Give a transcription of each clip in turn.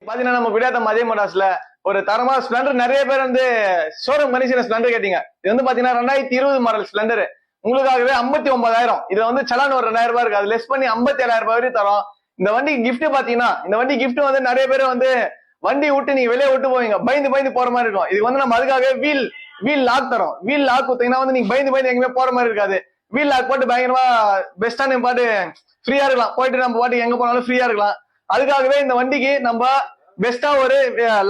பாத்தீங்கன்னா நம்ம விடாத அதே மோட்டார்ஸ்ல ஒரு தரமா ஸ்பிளண்டர் நிறைய பேர் வந்து ஷோரூம் கண்டிஷன் ஸ்பிளண்டர் கேட்டீங்க. இது வந்து பாத்தீங்கன்னா 2020 மாடல் ஸ்பிளண்டர் உங்களுக்காகவே 59,000. இதுல வந்து சலான் ஒரு 2,000 ரூபாய் இருக்கு, அது லெஸ் பண்ணி 57,000 ரூபாய் வரையும் தரோம். இந்த வண்டி கிஃப்ட் பாத்தீங்கன்னா இந்த வண்டி கிஃப்ட் வந்து நிறைய பேர் வந்து வண்டி விட்டு நீங்க வெளியே விட்டு போவீங்க, பயந்து போற மாதிரி இருக்கும். இது வந்து நம்ம அதுக்காகவே வீல் லாக் தரோம். வீல் லாக் கொடுத்தீங்கன்னா வந்து நீங்க பயந்து எங்கேயுமே போற மாதிரி இருக்காது. வீல் லாக் போட்டு பயங்கரமா பெஸ்டான பாட்டு ஃப்ரீயா இருக்கலாம், போயிட்டு நம்ம பாட்டு எங்க போனாலும் ஃப்ரீயா இருக்கலாம். அதுக்காகவே இந்த வண்டிக்கு நம்ம பெஸ்டா ஒரு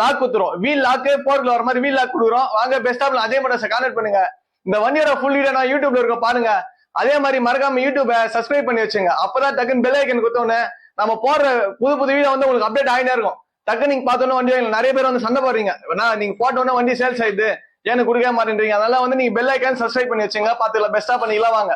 லாக் குத்துறோம். வீல் லாக் போர்ட்ல வர மாதிரி வீல் லாக் கொடுக்குறோம். வாங்க பெஸ்டா அதே மாதிரி கான்டாக்ட் பண்ணுங்க. இந்த வண்டியோட ஃபுல் வீடியோ நான் யூடியூப்ல இருக்க பாருங்க. அதே மாதிரி மறக்காம யூடியூப சப்ஸ்கிரைப் பண்ணி வச்சுங்க. அப்பதான் டக்குன்னு பெல் ஐக்கன் குத்தோன்னு நம்ம போடுற புது வீடியோ வந்து உங்களுக்கு அப்டேட் ஆகிட்டே இருக்கும். டக்குன்னு நீங்க பார்த்தோன்னா வண்டி நிறைய பேர் வந்து சண்டை போடுறீங்க, நீங்க போட்டோன்னா வண்டி சேல்ஸ் ஆயிடுது, ஏன்னு கொடுக்க மாட்டேன்றீங்க. அதனால வந்து நீங்க பெல் ஐக்கன் சப்ஸ்கிரைப் பண்ணி வச்சுங்க. பாத்துக்கலாம், பெஸ்டா பண்ணிக்கலாம் வாங்க.